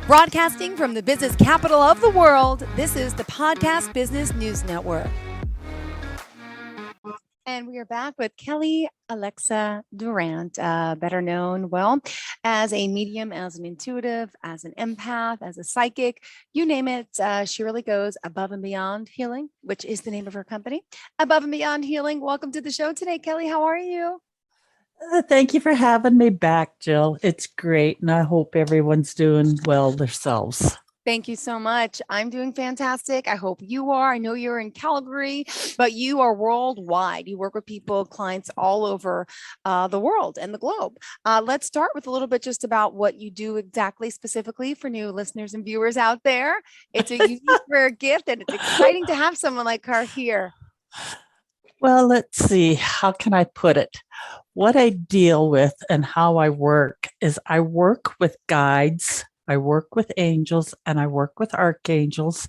Broadcasting from the business capital of the world, this is the Podcast Business News Network. And we are back with Kellee Alexa Durrant, better known, as a medium, as an intuitive, as an empath, as a psychic, you name it. She really goes above and beyond healing, which is the name of her company, Above and Beyond Healing. Welcome to the show today, Kellee. How are you? Thank you for having me back, Jill. It's great, and I hope everyone's doing well themselves. Thank you so much. I'm doing fantastic. I hope you are. I know you're in Calgary, but you are worldwide. You work with people, clients all over the world and the globe. Let's start with a little bit just about what you do exactly, specifically for new listeners and viewers out there. It's a unique, rare gift, and it's exciting to have someone like her here. Well, let's see. How can I put it? What I deal with and how I work is I work with guides, I work with angels, and I work with archangels,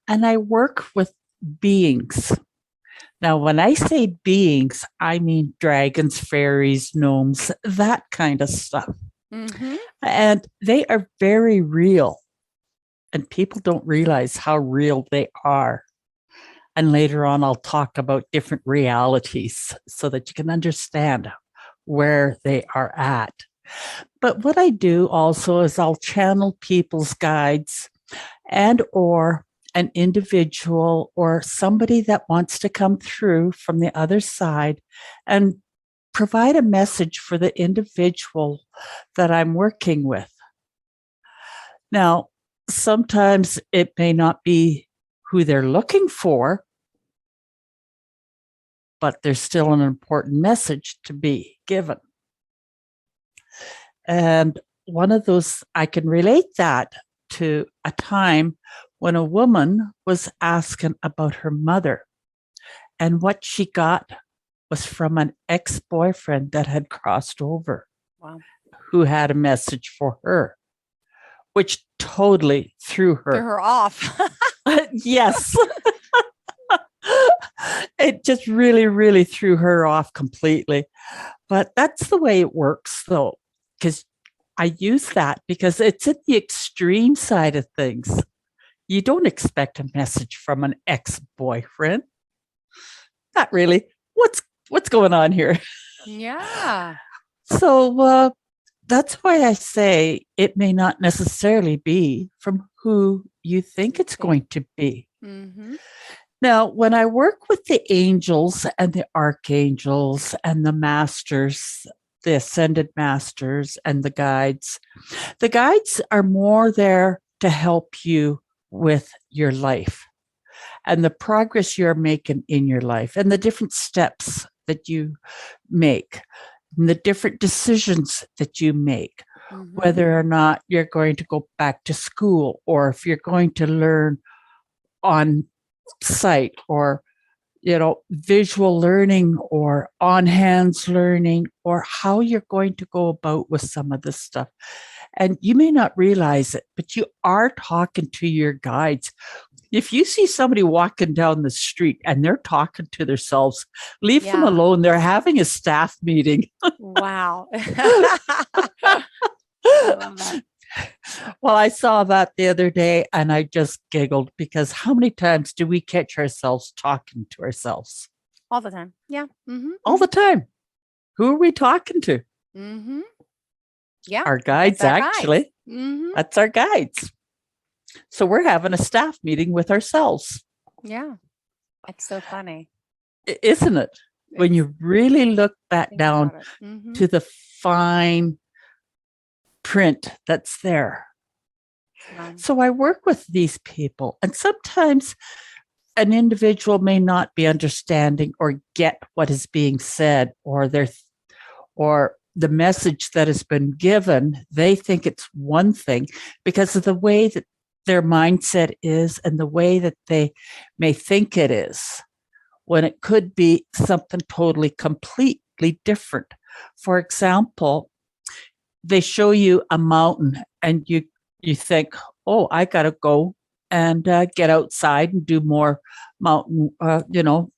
and I work with beings. Now, when I say beings, I mean dragons, fairies, gnomes, that kind of stuff. Mm-hmm. And they are very real. And people don't realize how real they are. And later on, I'll talk about different realities so that you can understand where they are at. But what I do also is I'll channel people's guides and or an individual or somebody that wants to come through from the other side and provide a message for the individual that I'm working with. Now, sometimes it may not be who they're looking for, but there's still an important message to be given. And one of those, I can relate that to a time when a woman was asking about her mother. And what she got was from an ex-boyfriend that had crossed over. Wow. Who had a message for her, which totally threw her off. Yes. It just really, really threw her off completely. But that's the way it works, though, because I use that because it's at the extreme side of things. You don't expect a message from an ex-boyfriend. Not really. What's going on here? Yeah. So that's why I say it may not necessarily be from who you think it's going to be. Mm-hmm. Now, when I work with the angels and the archangels and the masters, the ascended masters and the guides are more there to help you with your life and the progress you're making in your life and the different steps that you make and the different decisions that you make, whether or not you're going to go back to school or if you're going to learn on site or visual learning or on hands learning or how you're going to go about with some of this stuff. And you may not realize it, but you are talking to your guides. If you see somebody walking down the street and they're talking to themselves, leave them alone. They're having a staff meeting. Wow. I love that. Well, I saw that the other day and I just giggled because how many times do we catch ourselves talking to ourselves? All the time. Yeah. Mm-hmm. All the time. Who are we talking to? Mm-hmm. Yeah. Our guides, actually. Mm-hmm. That's our guides. So we're having a staff meeting with ourselves. Yeah. It's so funny. Isn't it? When you really look back down to the fine print that's there. So I work with these people, and sometimes an individual may not be understanding or get what is being said or the message that has been given. They think it's one thing because of the way that their mindset is and the way that they may think it is, when it could be something totally, completely different. For example, they show you a mountain and you think, oh, I got to go and get outside and do more mountain, go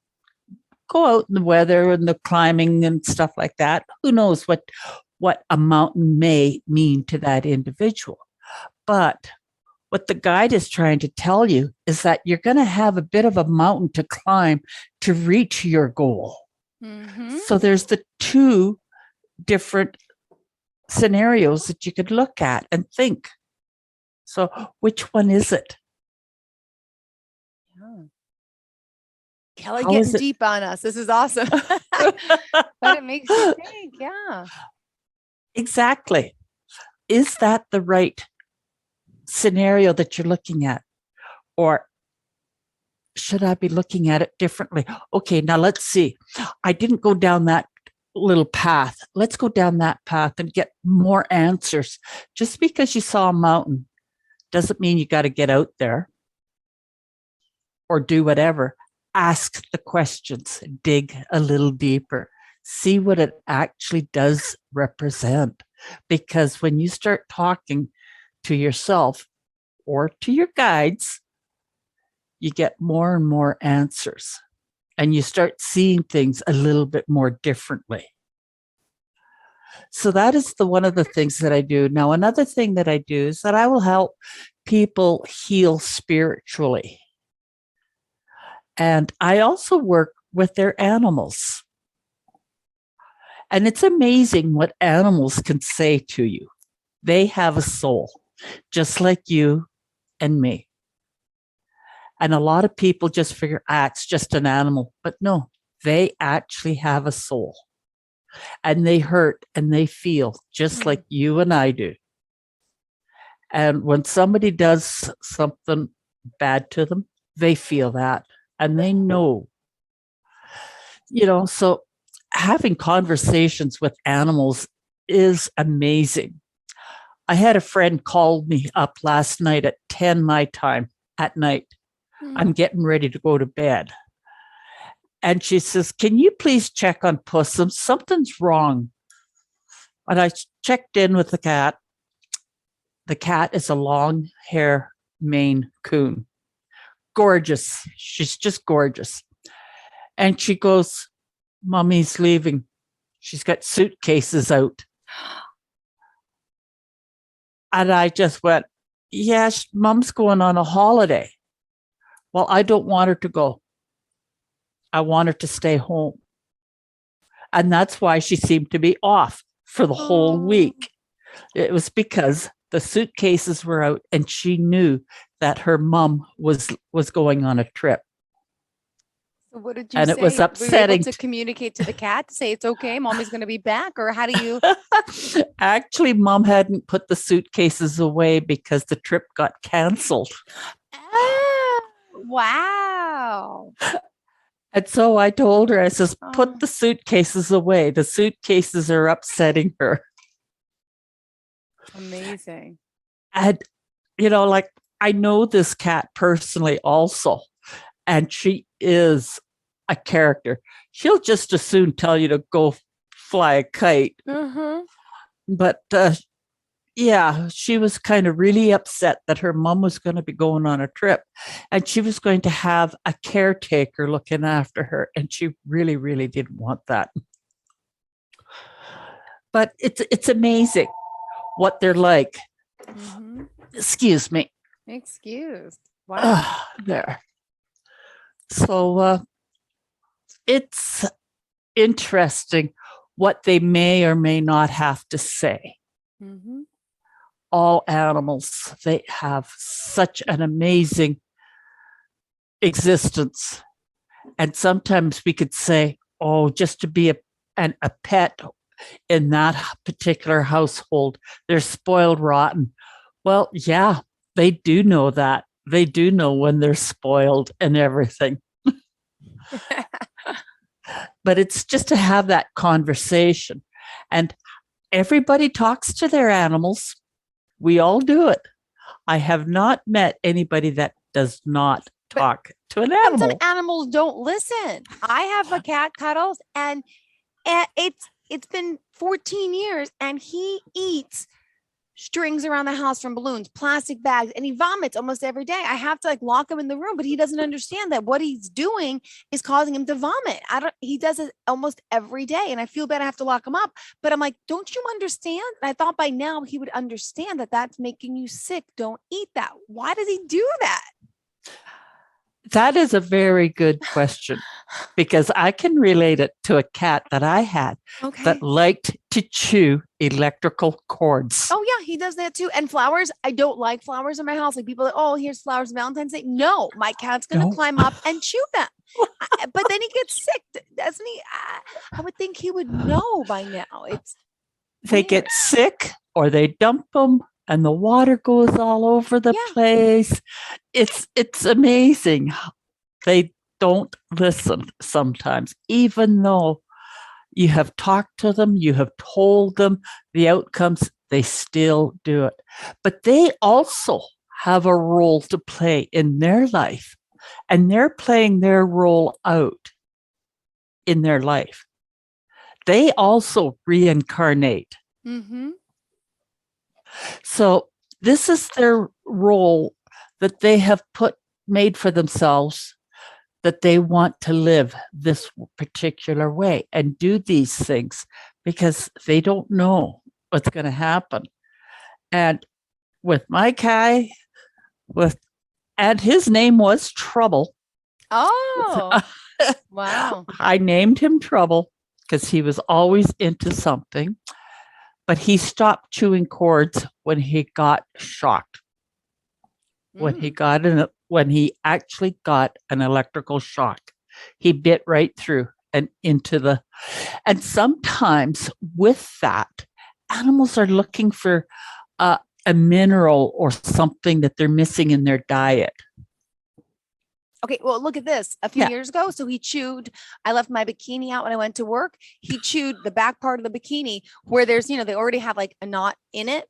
out in the weather and the climbing and stuff like that. Who knows what a mountain may mean to that individual. But what the guide is trying to tell you is that you're going to have a bit of a mountain to climb to reach your goal. Mm-hmm. So there's the two different scenarios that you could look at and think. So which one is it? Yeah. Kellee How is getting it? deep on us. This is awesome. But it makes you think. Yeah. Exactly. Is that the right scenario that you're looking at? Or should I be looking at it differently? Okay, now let's see. I didn't go down that little path. Let's go down that path and get more answers. Just because you saw a mountain doesn't mean you got to get out there or do whatever. Ask the questions, dig a little deeper, see what it actually does represent. Because when you start talking to yourself or to your guides, you get more and more answers and you start seeing things a little bit more differently. So that is one of the things that I do. Now, another thing that I do is that I will help people heal spiritually. And I also work with their animals. And it's amazing what animals can say to you. They have a soul, just like you and me. And a lot of people just figure, it's just an animal. But no, they actually have a soul. And they hurt and they feel just like you and I do. And when somebody does something bad to them, they feel that and they know, so having conversations with animals is amazing. I had a friend call me up last night at 10 my time at night. I'm getting ready to go to bed. And she says, can you please check on Pussum? Something's wrong. And I checked in with the cat. The cat is a long hair Maine Coon. Gorgeous. She's just gorgeous. And she goes, Mommy's leaving. She's got suitcases out. And I just went, yes, Mom's going on a holiday. Well, I don't want her to go. I want her to stay home. And that's why she seemed to be off for the whole week. It was because the suitcases were out and she knew that her mom was going on a trip. So what did you and say? It was Were you upsetting. able to communicate to the cat to say it's okay, Mommy's going to be back? Or how do you? Actually, Mom hadn't put the suitcases away because the trip got canceled. Wow. And so I told her, I says, put the suitcases away. The suitcases are upsetting her. Amazing. And, like I know this cat personally also, and she is a character. She'll just as soon tell you to go fly a kite. But yeah, she was kind of really upset that her mom was going to be going on a trip and she was going to have a caretaker looking after her. And she really, really didn't want that. But it's amazing what they're like. Excuse me. Excuse. Wow. There. So it's interesting what they may or may not have to say. All animals, they have such an amazing existence. And sometimes we could say, oh, just to be a pet in that particular household, they're spoiled rotten. Well, yeah, they do know that. They do know when they're spoiled and everything. But it's just to have that conversation. And everybody talks to their animals. We all do it. I have not met anybody that does not talk to an animal. Some animals don't listen. I have a cat, Cuddles, and it's been 14 years and he eats strings around the house from balloons, plastic bags, and he vomits almost every day. I have to like lock him in the room, but he doesn't understand that what he's doing is causing him to vomit. He does it almost every day. And I feel bad I have to lock him up, but I'm like, don't you understand? And I thought by now he would understand that that's making you sick. Don't eat that. Why does he do that? That is a very good question because I can relate it to a cat that I had Okay. that liked to chew electrical cords. Oh yeah, he does that too. And flowers, I don't like flowers in my house. Like people, like, oh, here's flowers Valentine's Day. No, my cat's gonna No. climb up and chew them. But then he gets sick, doesn't he? I would think he would know by now. It's They weird. get sick or they dump them and the water goes all over the Yeah. place. It's amazing. They don't listen sometimes, even though you have talked to them, you have told them the outcomes, they still do it. But they also have a role to play in their life, and they're playing their role out in their life. They also reincarnate. Mm-hmm. So this is their role that they have made for themselves, that they want to live this particular way and do these things because they don't know what's going to happen. And with my guy, and his name was Trouble. Oh, wow. I named him Trouble because he was always into something, but he stopped chewing cords when he got shocked. When he actually got an electrical shock, he bit right through and and sometimes with that, animals are looking for a mineral or something that they're missing in their diet. Okay, well, look at this. A few years ago, so I left my bikini out when I went to work. He chewed the back part of the bikini where there's, they already have like a knot in it.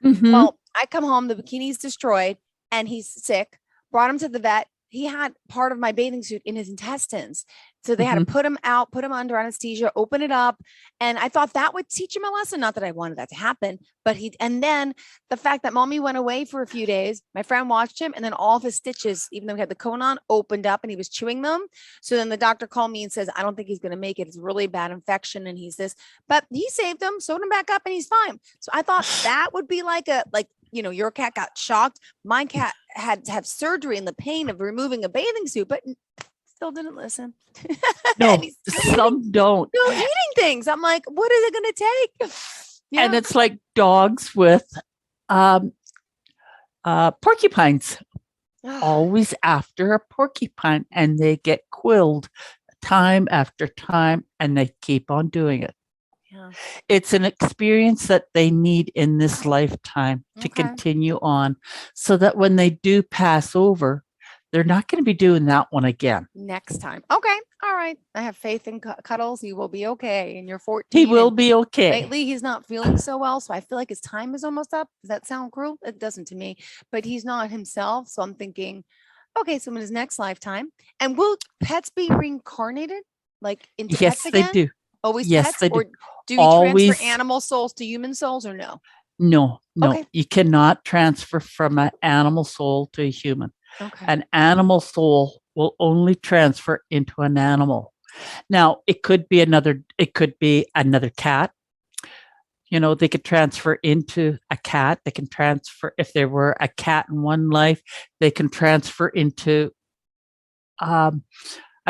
Mm-hmm. Well, I come home, the bikini's destroyed and he's sick. Brought him to the vet. He had part of my bathing suit in his intestines. So they had to put him out, put him under anesthesia, open it up. And I thought that would teach him a lesson. Not that I wanted that to happen, but and then the fact that mommy went away for a few days, my friend watched him and then all of his stitches, even though he had the cone on, opened up and he was chewing them. So then the doctor called me and says, I don't think he's going to make it. It's a really bad infection. And he's this, but he saved him, sewed him back up and he's fine. So I thought that would be like your cat got shocked. My cat had to have surgery and the pain of removing a bathing suit, but still didn't listen. No, some don't. Still eating things. I'm like, what is it going to take? And it's like dogs with porcupines, always after a porcupine, and they get quilled time after time, and they keep on doing it. Yeah. It's an experience that they need in this lifetime to continue on, so that when they do pass over, they're not going to be doing that one again. Next time. Okay. All right. I have faith in Cuddles. He will be okay. And you're 14. He will be okay. Lately, he's not feeling so well. So I feel like his time is almost up. Does that sound cruel? It doesn't to me. But he's not himself. So I'm thinking, okay, so in his next lifetime. And will pets be reincarnated? Like into pets again? Yes, they do. Always yes, pets? They do. Or do we transfer animal souls to human souls or no? No. Okay. You cannot transfer from an animal soul to a human. Okay. An animal soul will only transfer into an animal. Now, it could be another cat. They could transfer into a cat. They can transfer, if there were a cat in one life, they can transfer into a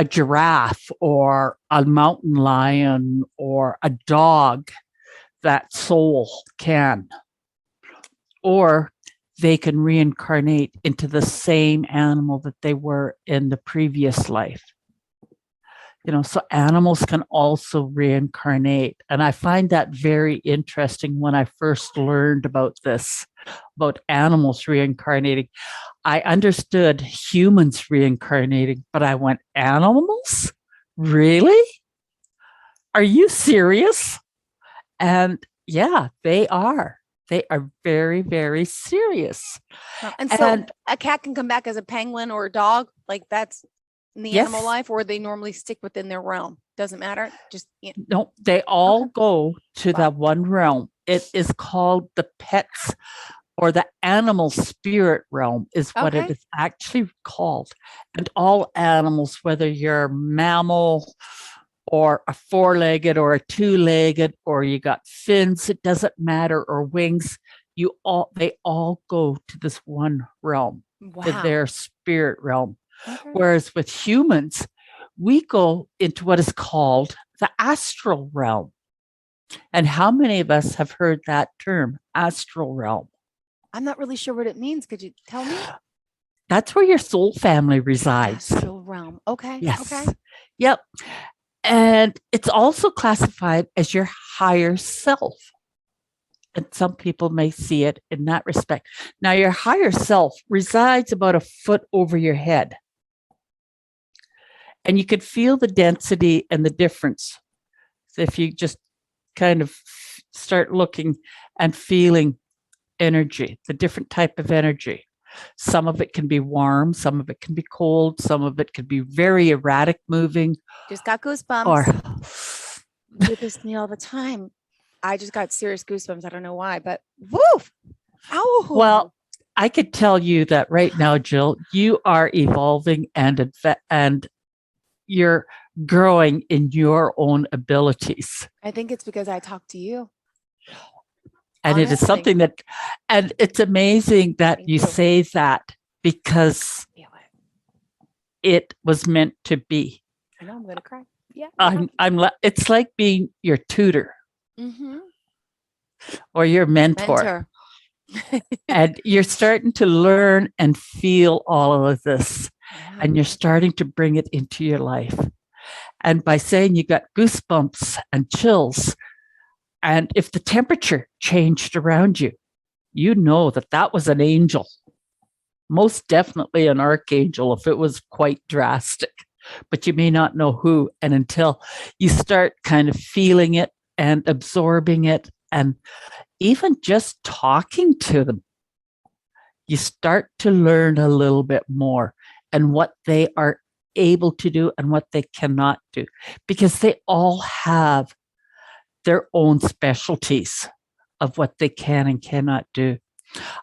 giraffe or a mountain lion or a dog. That soul can. Or they can reincarnate into the same animal that they were in the previous life. So animals can also reincarnate. And I find that very interesting when I first learned about this, about animals reincarnating. I understood humans reincarnating, but I went, animals? Really? Are you serious? And yeah, they are. They are very, very serious. And so a cat can come back as a penguin or a dog, like that's in the animal life, or they normally stick within their realm. Doesn't matter. Just no, they all go to that one realm. it is called the pets or the animal spirit realm is what it Okay. is actually called. And all animals, whether you're a mammal or a four-legged or a two-legged or you got fins, it doesn't matter, or wings, they all go to this one realm, to Wow. their spirit realm. Okay. Whereas with humans, we go into what is called the astral realm. And how many of us have heard that term, astral realm? I'm not really sure what it means. Could you tell me? That's where your soul family resides. Astral realm. Okay. Yes. Okay. Yep. And it's also classified as your higher self. And some people may see it in that respect. Now, your higher self resides about a foot over your head. And you could feel the density and the difference if you just kind of start looking and feeling energy, the different type of energy. Some of it can be warm, some of it can be cold, some of it can be very erratic moving, Just got or goosebumps. You do this to me all the time. I just got serious goosebumps. I don't know why, but woof. Ow. well, I could tell you that right now, Jill, you are evolving and you're growing in your own abilities. I think it's because I talk to you. And it is Honestly. something that, and it's amazing that Thank you you. say that because Feel it was meant to be. I know I'm gonna cry. Yeah. Yeah. It's like being your tutor Mm-hmm. or your mentor. Mentor. And you're starting to learn and feel all of this. Yeah. And you're starting to bring it into your life. And by saying you got goosebumps and chills, and if the temperature changed around you, you know that that was an angel, most definitely an archangel if it was quite drastic, but you may not know who. And until you start kind of feeling it and absorbing it and even just talking to them, you start to learn a little bit more and what they are able to do and what they cannot do, because they all have their own specialties of what they can and cannot do.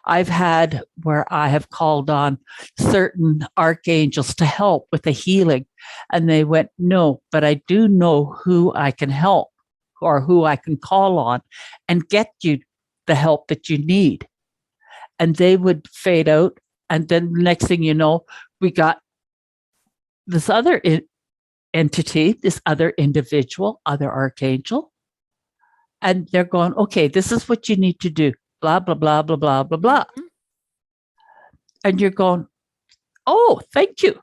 I've had where I have called on certain archangels to help with the healing, and they went, no, but I do know who I can help or who I can call on and get you the help that you need. And they would fade out. And then the next thing you know, we got this other entity, this individual, other archangel, and they're going, okay, this is what you need to do, blah, blah, blah, blah, blah, blah, blah. Mhm. And you're going, oh, thank you.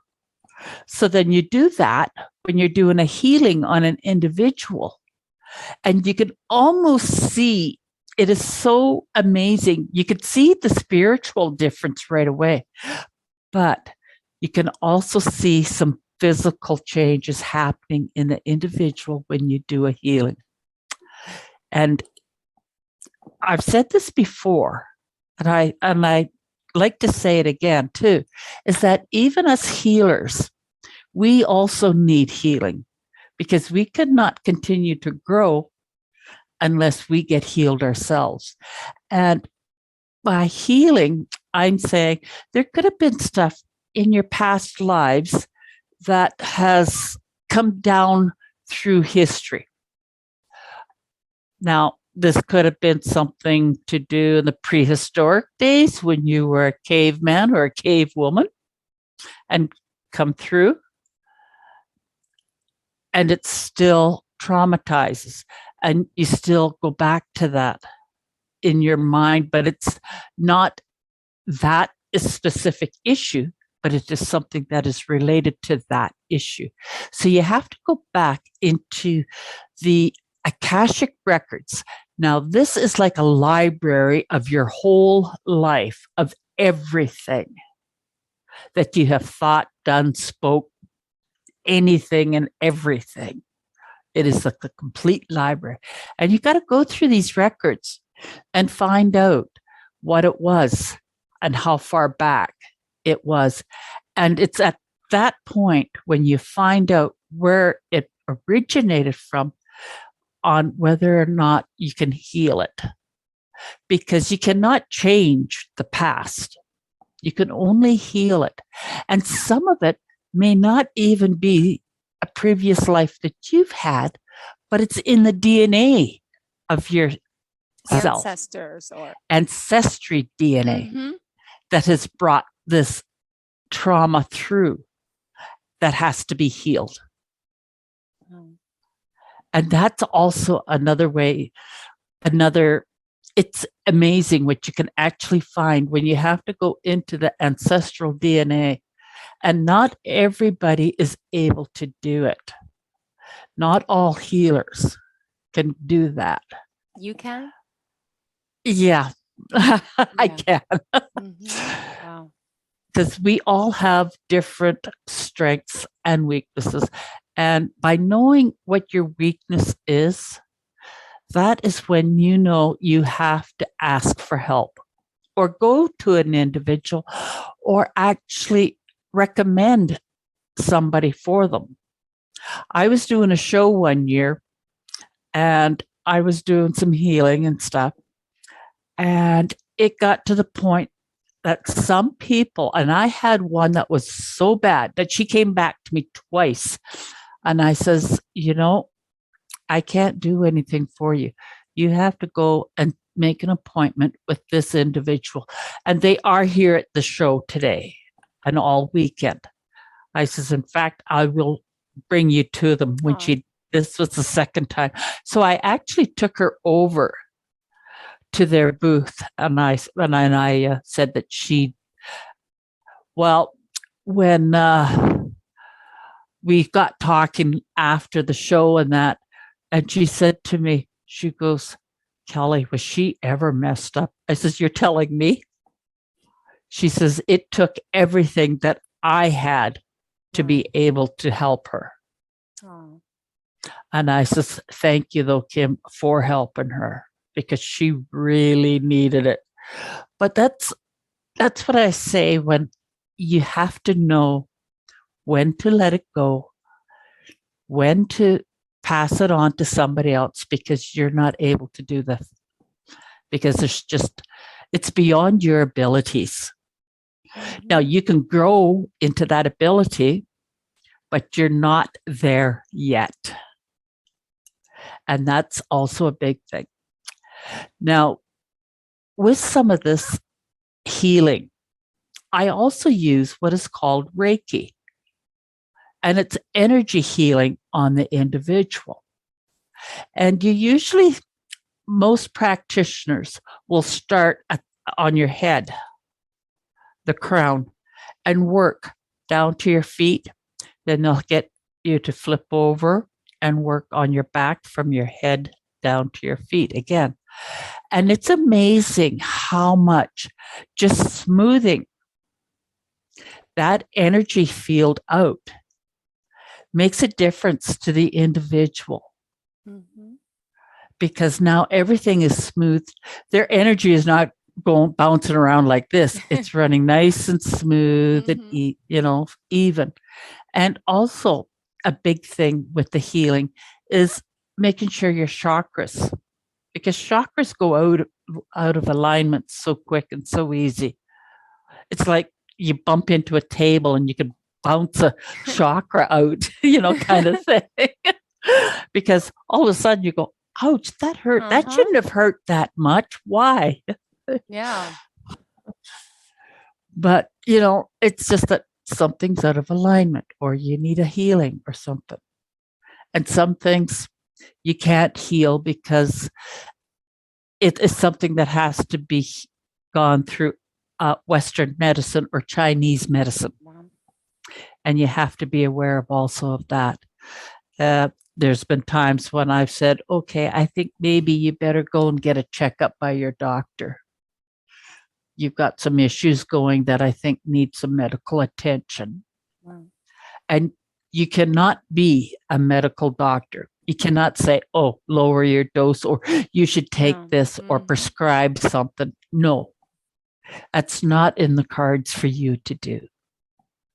So then you do that when you're doing a healing on an individual, and you can almost see it is so amazing. You could see the spiritual difference right away, but you can also see some physical changes happening in the individual when you do a healing. And I've said this before, and I like to say it again too, is that even as healers, we also need healing, because we cannot continue to grow unless we get healed ourselves. And by healing, I'm saying there could have been stuff in your past lives that has come down through history. Now, this could have been something to do in the prehistoric days when you were a caveman or a cave woman and come through, and it still traumatizes, and you still go back to that in your mind, but it's not that specific issue, but it is something that is related to that issue. So you have to go back into the Akashic records. Now, this is like a library of your whole life, of everything that you have thought, done, spoke, anything and everything. It is like a complete library. And you got to go through these records and find out what it was and how far back it was. And it's at that point when you find out where it originated from on whether or not you can heal it. because you cannot change the past. You can only heal it. And some of it may not even be a previous life that you've had, but it's in the DNA of your self, Ancestors or ancestry DNA Mhm. that has brought this trauma through that has to be healed. Oh. And that's also another way, it's amazing what you can actually find when you have to go into the ancestral DNA. And not everybody is able to do it. Not all healers can do that. You can? Yeah, I Yeah. can. Wow. Because we all have different strengths and weaknesses. And by knowing what your weakness is, that is when you know you have to ask for help or go to an individual or actually recommend somebody for them. I was doing a show one year and I was doing some healing and stuff. And it got to the point that some people, and I had one that was so bad that she came back to me twice. And I says, I can't do anything for you. You have to go and make an appointment with this individual. And they are here at the show today and all weekend. I says, in fact, I will bring you to them when this was the second time. So I actually took her over to their booth and I said that when we got talking after the show and she said to me, she goes, Kellee, was she ever messed up? I says, you're telling me? She says, it took everything that I had to be able to help her. Oh. And I says, thank you though, Kim, for helping her because she really needed it. But that's what I say when you have to know when to let it go, when to pass it on to somebody else because you're not able to do this. Because it's beyond your abilities. Now you can grow into that ability, but you're not there yet. And that's also a big thing. Now, with some of this healing, I also use what is called Reiki. And it's energy healing on the individual. And most practitioners will start on your head, the crown, and work down to your feet. Then they'll get you to flip over and work on your back from your head down to your feet again. And it's amazing how much just smoothing that energy field out makes a difference to the individual. Because now everything is smooth. Their energy is not going bouncing around like this. It's running nice and smooth and even. And also a big thing with the healing is making sure your chakras, because chakras go out of alignment so quick and so easy. It's like you bump into a table and you can bounce a chakra out, kind of thing. Because all of a sudden you go, ouch, that hurt. That shouldn't have hurt that much. Why? Yeah. But, it's just that something's out of alignment or you need a healing or something. And some things you can't heal because it is something that has to be gone through Western medicine or Chinese medicine. And you have to be aware of also of that. There's been times when I've said, okay, I think maybe you better go and get a checkup by your doctor. You've got some issues going that I think need some medical attention. And you cannot be a medical doctor. You cannot say, oh, lower your dose or you should take this or prescribe something. No, that's not in the cards for you to do.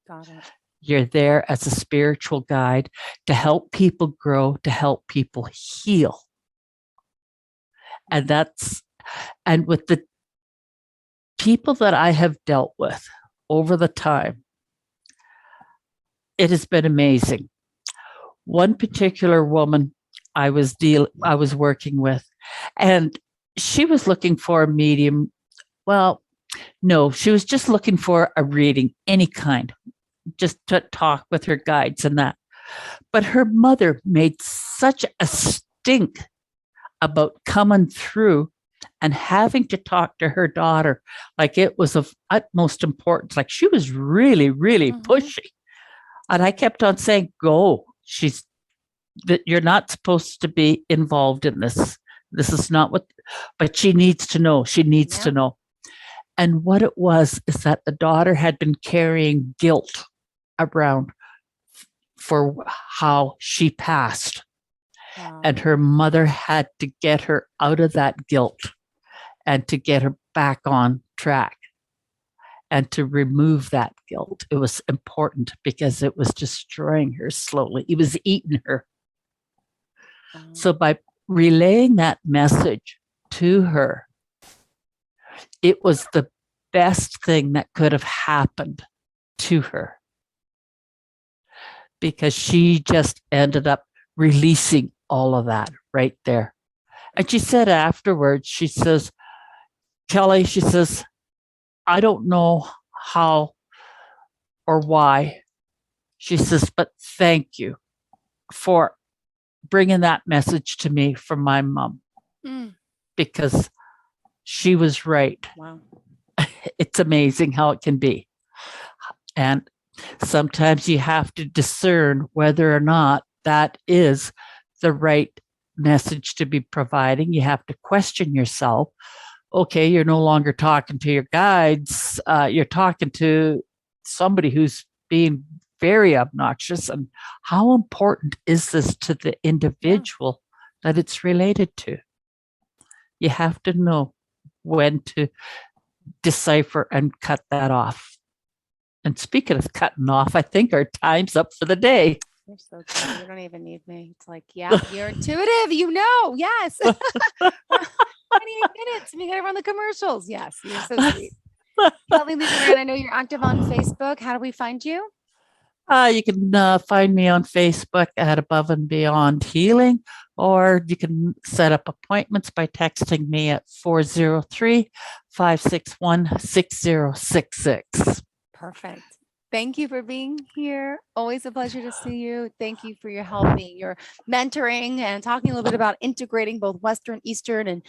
Got it. You're there as a spiritual guide to help people grow, to help people heal. And And with the people that I have dealt with over the time, it has been amazing. One particular woman I was working with, and she was looking for a medium. Well, no, she was just looking for a reading, any kind, just to talk with her guides and that. But her mother made such a stink about coming through and having to talk to her daughter like it was of utmost importance. Like she was really, really pushy. And I kept on saying, go. You're not supposed to be involved in this. This is not what, but she needs to know. She needs to know. And what it was is that the daughter had been carrying guilt around for how she passed. Wow. And her mother had to get her out of that guilt and to get her back on track and to remove that guilt. It was important because it was destroying her slowly. It was eating her. So by relaying that message to her, it was the best thing that could have happened to her, because she just ended up releasing all of that right there. And she said afterwards, she says, Kellee, she says, I don't know how or why. She says, but thank you for bringing that message to me from my mom, because she was right. Wow. It's amazing how it can be. And sometimes you have to discern whether or not that is the right message to be providing. You have to question yourself. Okay, you're no longer talking to your guides. You're talking to somebody who's being very obnoxious. And how important is this to the individual that it's related to? You have to know when to decipher and cut that off. And speaking of cutting off, I think our time's up for the day. You're so good. You don't even need me. It's like, yeah, you're intuitive. You know, yes. 28 minutes. We got to run the commercials. Yes, you're so sweet. Kellee Lee Durrant, I know you're active on Facebook. How do we find you? You can find me on Facebook at Above and Beyond Healing, or you can set up appointments by texting me at 403-561-6066. Perfect. Thank you for being here. Always a pleasure to see you. Thank you for your helping, your mentoring, and talking a little bit about integrating both Western, Eastern, and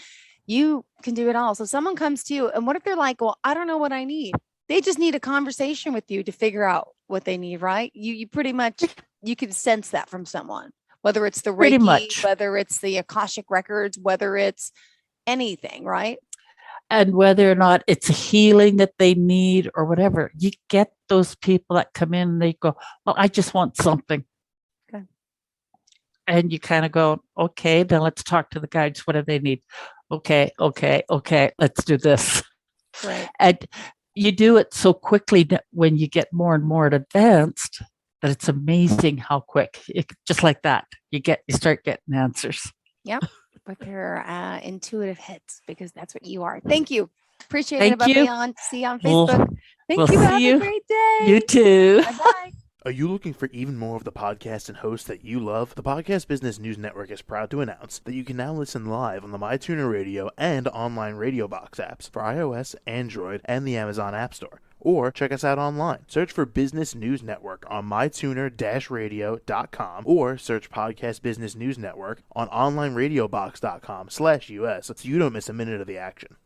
you can do it all. So someone comes to you, and what if they're like, well, I don't know what I need. They just need a conversation with you to figure out what they need, right? You pretty much, you can sense that from someone, whether it's the Reiki, whether it's the Akashic records, whether it's anything, right? And whether or not it's a healing that they need or whatever, you get those people that come in and they go, well, I just want something. Okay. And you kind of go, okay, then let's talk to the guides. What do they need? Okay, let's do this. Right. And you do it so quickly that when you get more and more advanced, that it's amazing how quick, just like that, you start getting answers. Yep. With your intuitive hits, because that's what you are. Thank you. Appreciate Thank it. Above you. Beyond. See you on Facebook. We'll Thank you. Have see you. a great day. You too. Bye-bye. Are you looking for even more of the podcasts and hosts that you love? The Podcast Business News Network is proud to announce that you can now listen live on the MyTuner Radio and online Radio Box apps for iOS, Android, and the Amazon App Store. Or check us out online. Search for Business News Network on mytuner-radio.com or search Podcast Business News Network on onlineradiobox.com/US so you don't miss a minute of the action.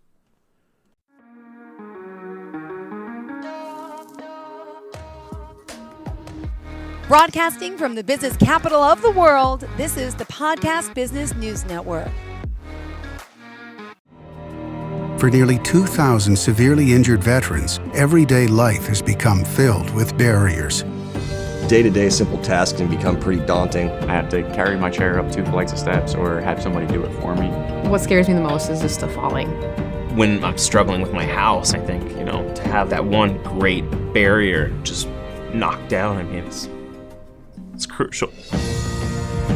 Broadcasting from the business capital of the world, this is the Podcast Business News Network. For nearly 2,000 severely injured veterans, everyday life has become filled with barriers. Day-to-day simple tasks can become pretty daunting. I have to carry my chair up 2 flights of steps or have somebody do it for me. What scares me the most is just the falling. When I'm struggling with my house, I think, to have that one great barrier just knocked down, it's crucial.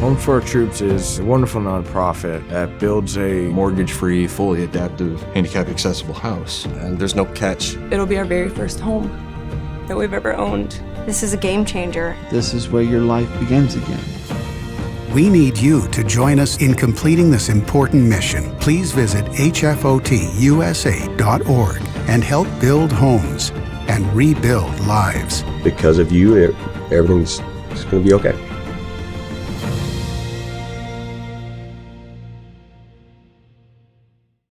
Home for Our Troops is a wonderful nonprofit that builds a mortgage-free, fully adaptive, handicap-accessible house. And there's no catch. It'll be our very first home that we've ever owned. This is a game changer. This is where your life begins again. We need you to join us in completing this important mission. Please visit hfotusa.org and help build homes and rebuild lives. Because of you, everything's going to be okay.